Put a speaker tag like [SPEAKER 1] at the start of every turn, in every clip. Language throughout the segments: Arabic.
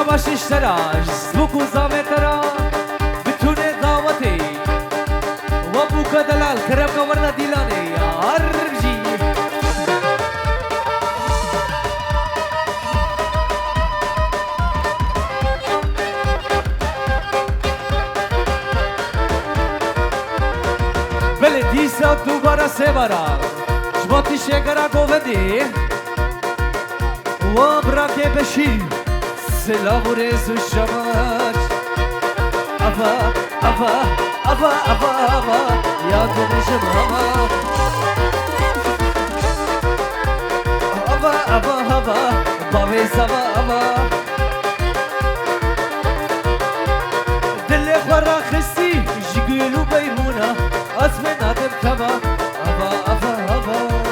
[SPEAKER 1] شباش اشتراش زبوك وزامي ترى بتوني دعوتي وابوك دلال كرمك ورنا ديلاني ارجي بلدي سب دوباره سبارا جباتي شكرا قوودي وابراكي بشي سلام ورز الشماج أفا أفا أفا أفا أفا يا دنيا ماما أفا أفا أفا بابي سبا أفا دلي خورا خسي جيقولو بيمونة أزمنا تركبا أفا أفا أفا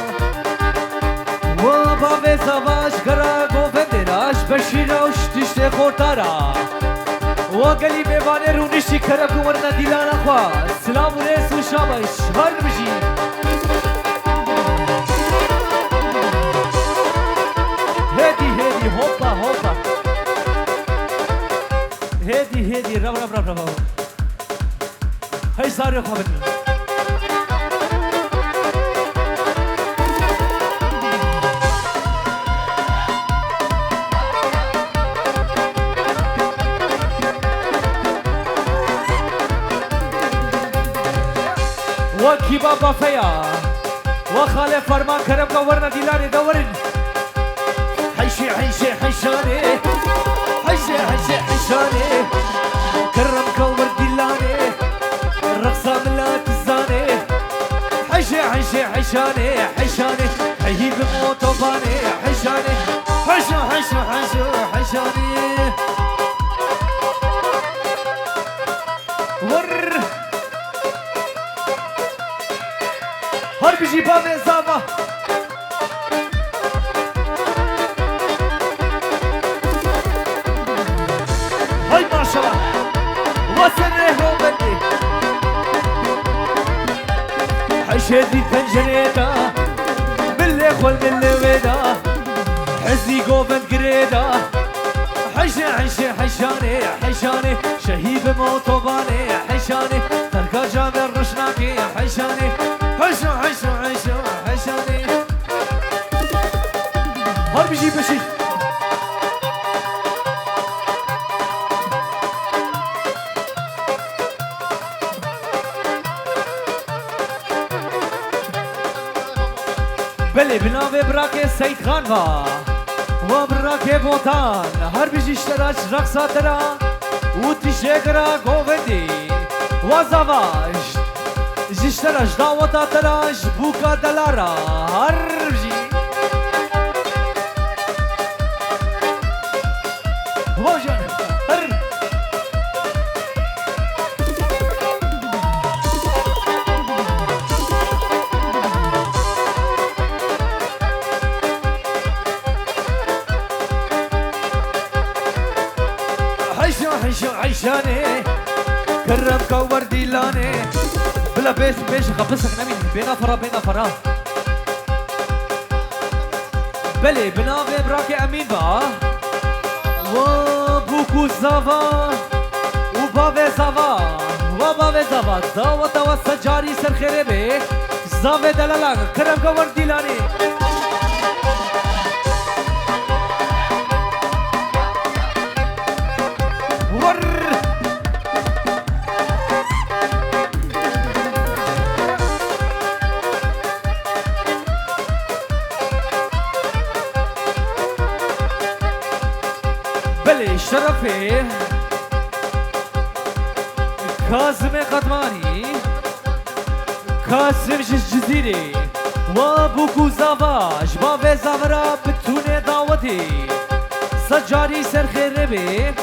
[SPEAKER 1] وبابي سبا شكرا قوفندراش بشيروش تشتي خورتارا وقالي بيباني رونشي كرب ورنا ديلانا خوا سلام وريس وشابش هر بجي هدي هوبا هوبا هدي رب هاي صار خبرني وكي بابا فيا وخالي فرمان كرمك ورنا ديلاني دورن حيشي حيشاني حيشاني كرمك ور ديلاني الرقصة من لا تزاني حيشي حيشاني حيهيب موتوباني حيشاني حيشاني ور هر بيجي بامي زاما هاي ما شاء الله وسنه بدي حشدي تنجريدا باللي خول باللي ويدا حزي قوفن قريدا حيشاني شهيد موتوباني حيشاني تركا جامع الرشناكي حيشاني هر بيجي بشي بلي بناوي براكي سيد خانوا وبراكي بوتان هر بيجي اشتراش رقصة ترى وتشكرا قوفندي وزواج جشتراش دعوتا تراش بوكا دلارا هرجي واجن هر حيشاني كرمك وردي لاني بلا بيش خبصك نمين بينا فرا بلي بناوي براكي امين با وبوكو زافا وبابي زافا دعوة والسجاري سر خيري بي زافي دلالا كرمك وردي لاني شرفي كاظم قدماني كاسم جزيري وابوكو زافاج بابي زافرا بتوني دعوتي سجاري سر خير بي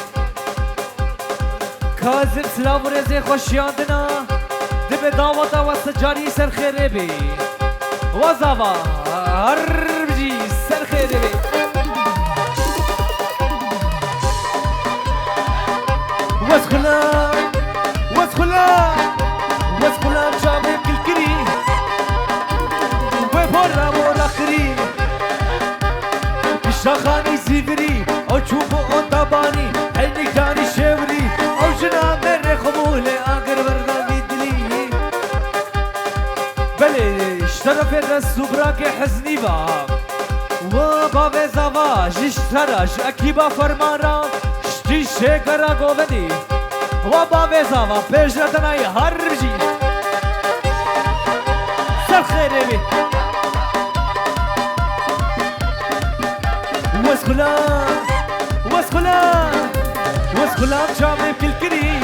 [SPEAKER 1] كاظم سلام ورزي خوشياندنا دب دعوتا وسجاري سر خير بي وزافا هربجي سر خير بي واسخلا جامي بالكري وبورا خري الشخ خانی زیبری او چوب او دبانی عینک دانی شوری او جناب رخمول آگر برداوی دلی بله اشترف الرسو براك حزنی با و با زوا جشترش اکیبا فرمارا شتی شکر گوودی و با زوا پیشرتنای هر بجی سر خیره بی واسخلا جامع كل كريم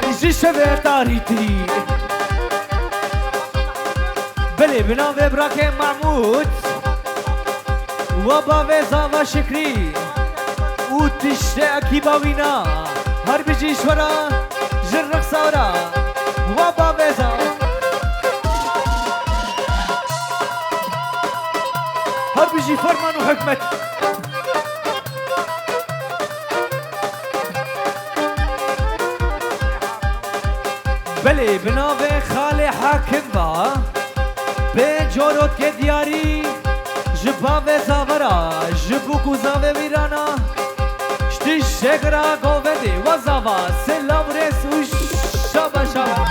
[SPEAKER 1] يجي شبه تاريتي بلي بناوي براكي محمود وبابي زاوا شكري وتشتاكي باوينا هر بيجي شورا جرق سورا وبابي زاوا هر بيجي فرمان وحكمت بله بناوه خاله حاکم با به جورت که دیاری جباوه زاورا جبو کوزاوه ویرانا شتی شکرا گووده و زاوا سلام رسوش شابا شابا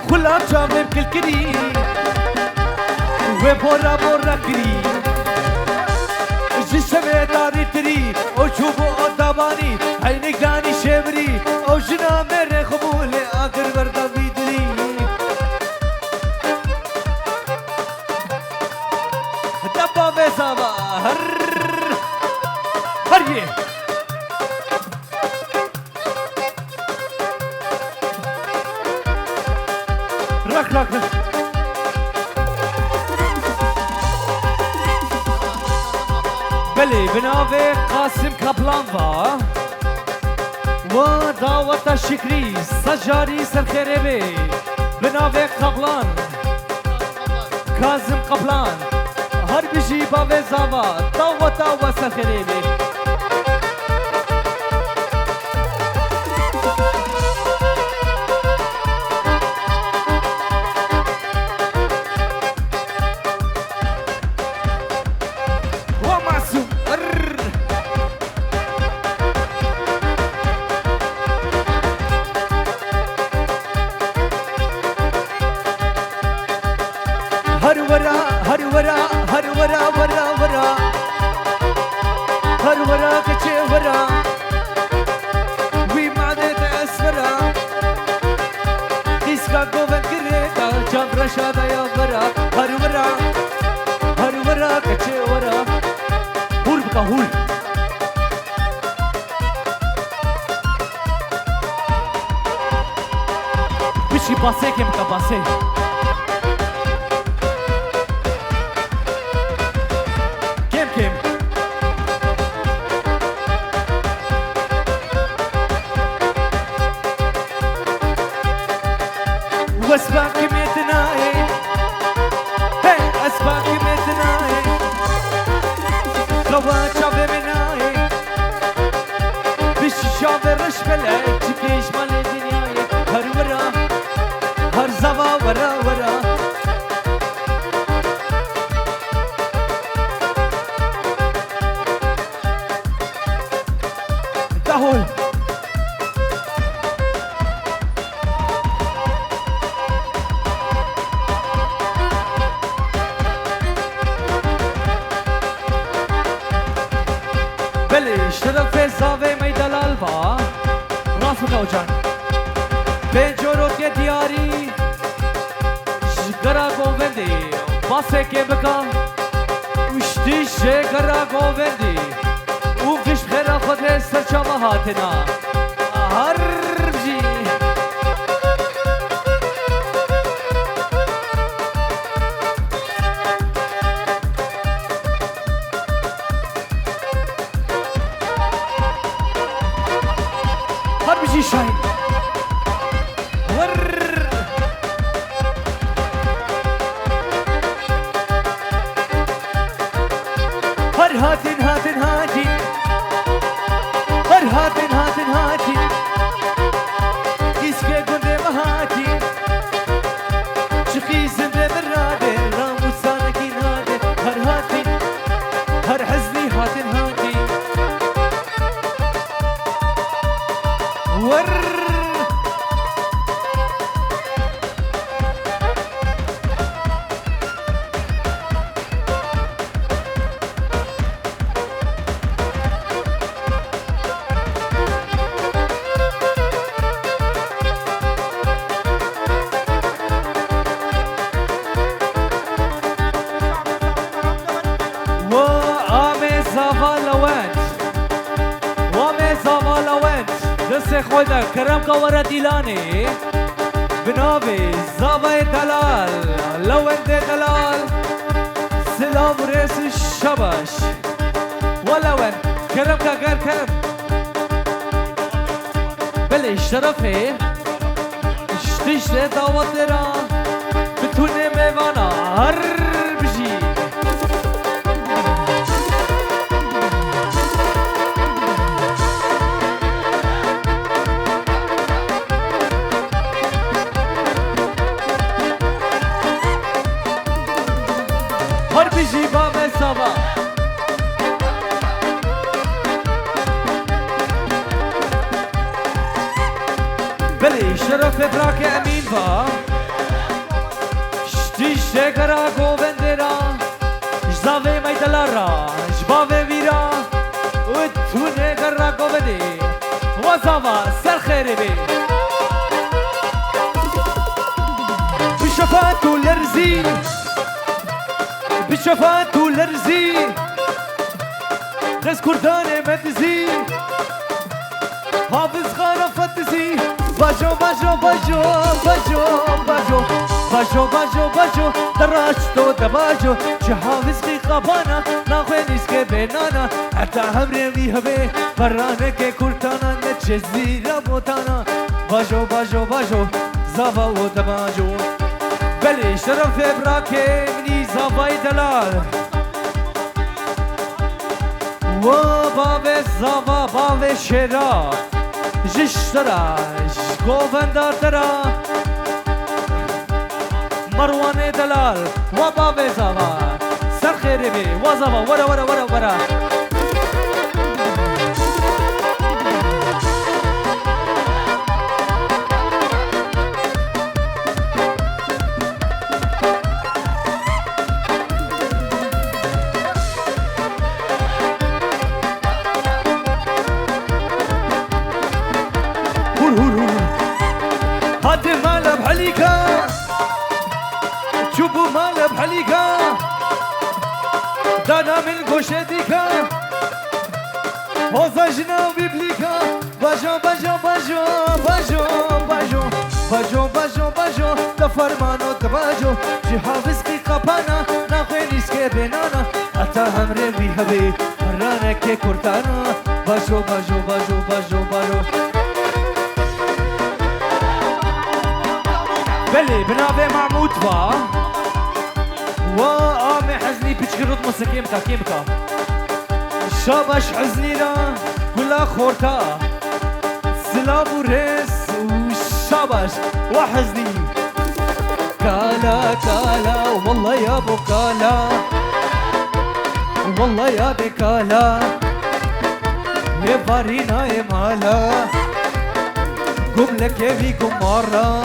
[SPEAKER 1] خلا جامع کل کری و بورا بورا کری جسمه داری تری او چوب او دبانی عینک دانی شبری او جنا میره خمول آگر بردا بیدری دبا بزاوا هر یه رک رک رک بله بناوه قاسم کپلان با و دعوت شکری سجاری سرخیره بی بناوه قبلان کازم قبلان هر بجی باوه زاوا دعوت و سرخیره بی Basé que me capacé. Kim. واسباك متناي هي اسباك متناي خوا شاف مناي بش شاف رش بلاي تكيش مال الدنيا هر ورا هر زوا ورا دهول بله اشترك زاوه ميدان البا رافق اوجان بجورت के दियारी गरा गोविंदी बासे के बका उश्ती शे गरा गोविंदी उगिश खरा खुदे सरचा महातना हर जी हर जी शाही هاتن مني زنده براده راموسانكي ناده هر هاتي هر حزني هاتن هاتي ور خدا کرم کا ورا دیلانی بنابی زاوی دلال لوند دلال سلام رئیس شباش ولوند کرم کا گر کرم بله شرفه اشتیش دعوت را بتونه میوانا هر بجی بله شرف براک امین با شتیش کرا گوونده را جزاوه میدلا را جباوه ویرا و تونه کرا گوونده وزاوا سر خیره بی بشفات و لرزی بشفات و لرزی دست کردان مدزی حافظ خانه فتزی باجو باجو باجو باجو باجو باجو باجو باجو دراج تو دباجو چه حافظ کی قبانا ناخوینیس که بینانا حتی همره وی هبه برانه که کرتانا نچه زیرا بوتانا باجو باجو باجو زاوا و دباجو بله شرف براکه منی زاوای دلال و باوه زاوا باوه شرا جشترا گووندار ترا مروان دلال و باوه زاوا سر خیره بی و زاوا ورا ورا ورا ورا دانا من گوشه دیکا وزا جناوی بلیکا باجو باجو باجو باجو باجو باجو باجو باجو دفرمانو دباجو جی حافظ کی قبانا ناخوینیس که بینانا اتا همره وی هبی مرانه که کرتانا باجو باجو باجو باجو باجو بله بنابه معمود با و آمي حزني بيشكرت موسيقيمتا كيمكا شابش حزني را كلها خورتا سلام وريس وشابش وحزني كالا كالا والله يا ابو كالا والله يا بكالا يا بارينا يا مالا قم لك يا في قمارة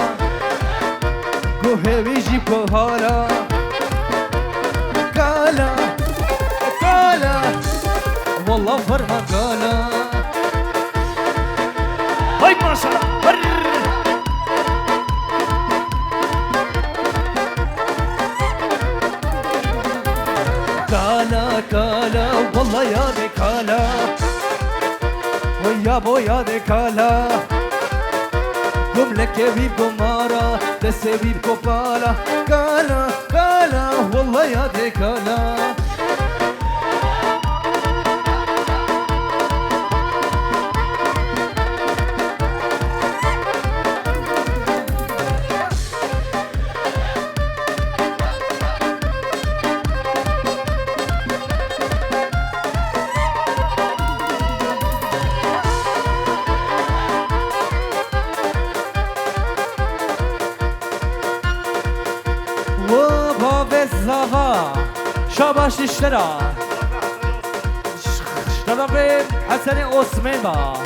[SPEAKER 1] قوهي بيجيب قهارة كالا كالا والله فرحة كالا هاي ما شاء الله كالا كالا والله يا دي كالا ويا بويا دي كالا قم لك يا بيب قمارة دسي بيب كوبالا كالا كالا والله يا دي كالا و باب زاوا شاباش اشترا طرف حسن عثمان با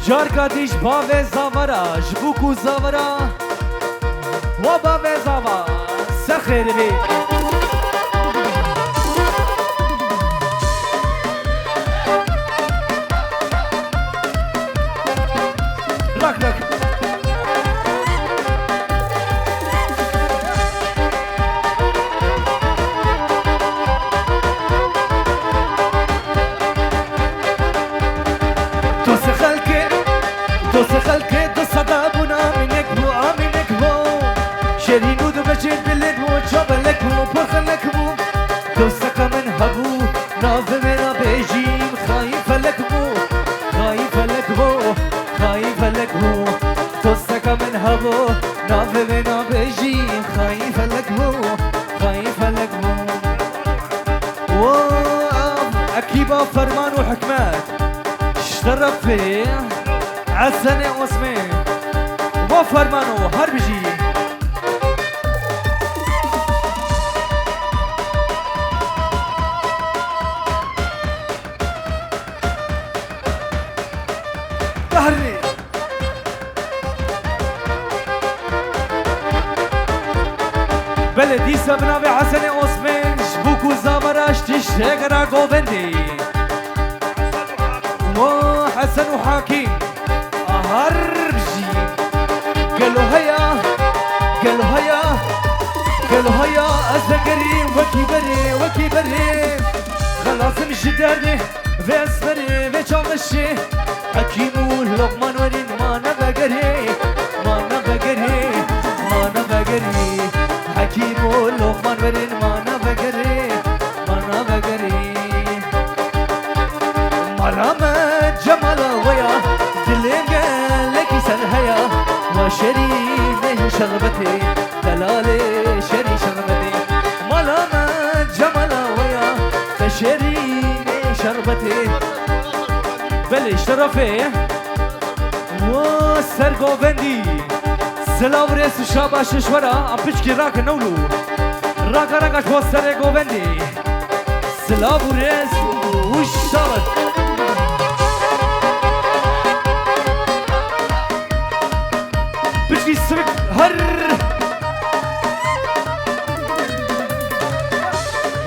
[SPEAKER 1] جارکا دیش باب زاورا جبوکو زاورا و باب زاوا سخیر بی رک رک دوست خلق دو صدا بنا منك بو آمنك بو شرينو دو بجين بلد بو جابلك بو پرخلك بو دوستك من هبو ناف منا بيجيم خايف لك بو خايف لك بو خايف لك بو دوستك من هبو ناف منا بيجيم خايف لك بو خايف لك بو أكيبا فرمان وحكمات اشترف فيه حسن عثمان وفرمانو هربجي بحرني بلدي سبنا بحسن عثمان شبوكو زابراش تشتغرا قوبندي وحسن وحاكيم هربجي قالوا هيا قالوا هيا قالوا هيا أزقري وكبري وكبري خلاص مش داري بسبري بجامشي حكيمو لقمان ورين ما نبقري ما نبقري ما نبقري حكيمو لقمان ورين ما نبقري ما نبقري مرامة جمالا ويا دلنقا لكي سنهيا وشرينه شغبتي دلالي شري شغبتي ملاما جمالا ويا تشرينه شربتي بلش طرفي وسرقو بندي سلاو ريس شاباش شورا ام بيشكي راك نولو راكا راكا شو سرقو بندي سلاو ريس وشابت بيشكي سرق هر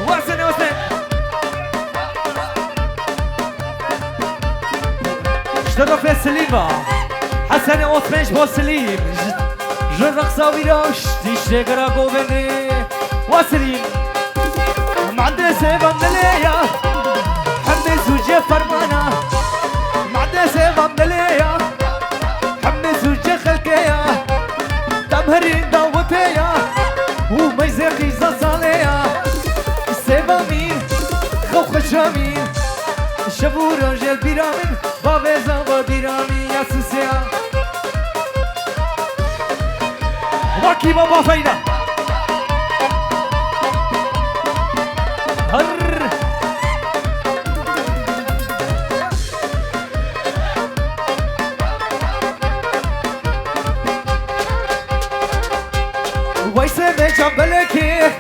[SPEAKER 1] وحسن وحسن اشترف يا سليمة حسن عثمان شبو سليم جرق صاويراش تشتغرا قوبني وسليم معدي سيبا من الليا حمس وجه فرمانا معدي سيبا من الليا حمس وجه خلقيا تمهرين داوتيا وميزاقي زصاليا سيبا مين خوخ شامين شبو رجل بيرامين بابي زنبا بيرامين يا سوسيا واكي بابا فايدة هر ويسي بجنبلكي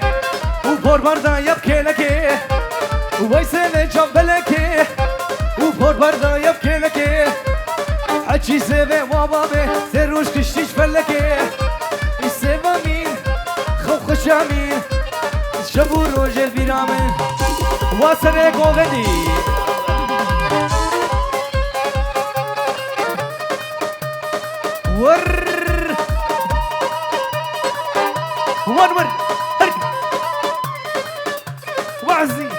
[SPEAKER 1] وفور بردا يبكي لكي ويسي بجنبلكي وفور بردا يبكي لكي حكي سيبي وبابي سيروش كشتيش فلكي السيبا مين خوخ شامين شبو روجل بيرامن واسرق وغدي ور ور هر وعزي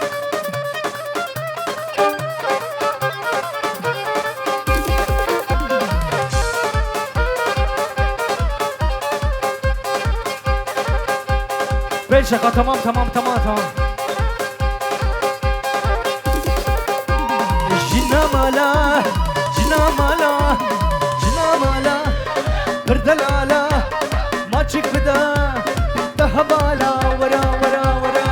[SPEAKER 1] شقة تمام تمام تمام تمام جنا مالا جنا مالا جنا مالا بردلالا ما تشك بدا تهبالا ورا ورا ورا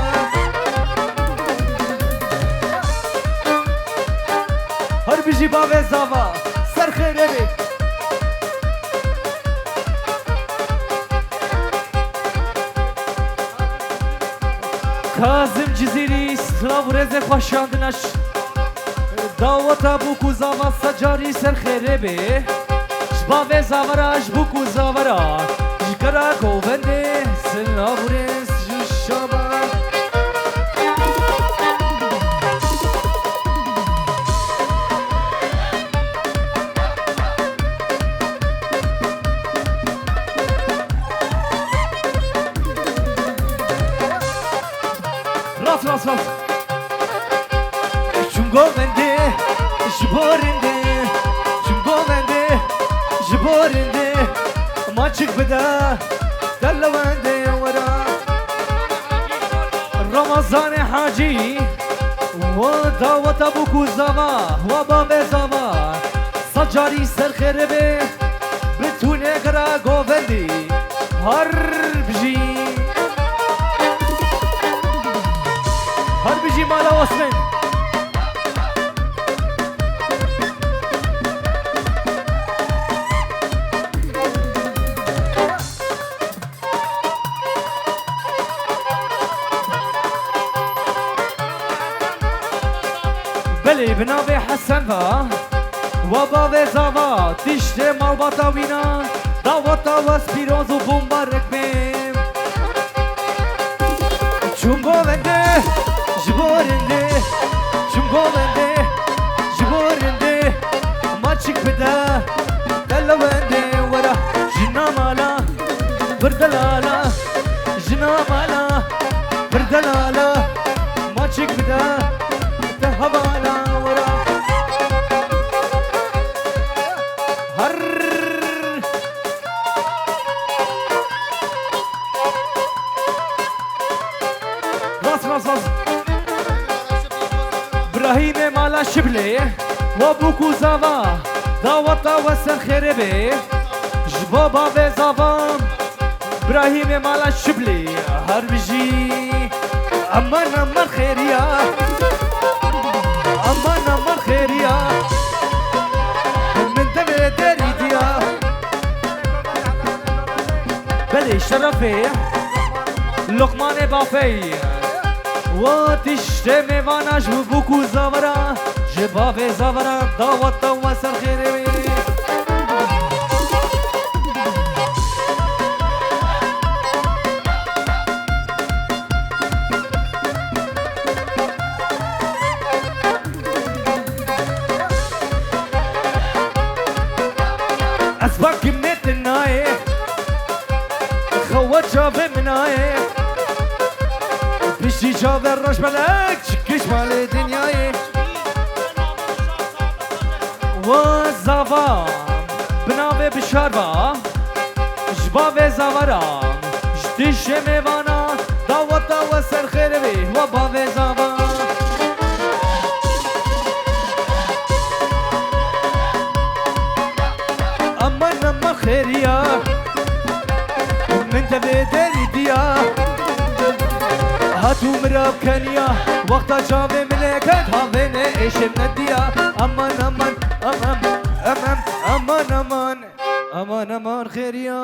[SPEAKER 1] هر بيجي باب زاوا سر خير بك کازم جزیری سلاو رز خوشاندنش دعوتا بوکو زاوا سجاری سر خیره به جباوه زاوراش بوکو زاورا جگرا گوونده سلاو رز جوشابا راس شم گوونده جبورنده شم گوونده جبورنده ما چک بده دلونده ورا رمضان حاجی و دعوت بوکو زوا و باب زوا سجاری سر خربه بتونه کرا گووندی هر بيجي مالا واسمن بلي بنابي حسن فا وبابي زاوا تشتي مال بطاوينا دعوتا واسبيروز وبومبارك بيم چونگو بنده جبورنده جمگوونده جبورنده ما چک بده دلونده ورا جنا مالا بردلالا جنا مالا بردلالا ما چک بده دهوالا ورا هر راس ابراهيم مالا شبلي وابوكو زافا دعوتا وسر خربي جبابا في زافا ابراهيم مالا شبلي هربجي امان خيريا امان خيريا من دمي دريديا بلي شرفي لقمان بافي واتشت میوانش و بوکو زاورا جباب زاورا دعوت و سر خیره اسبق كميت الناي خوات جاب مناي بشي جاب الرش بلك شكش مال دنياي وزافا بنابه بشاربا جباب زاورا جديش ميوانا دعوتا وسر خيربي وباب زافا اما خيريا من تبي دريديا هاتو مراب كنيا وقتا جابي ملكت هافيني ايش منديا امان خيريا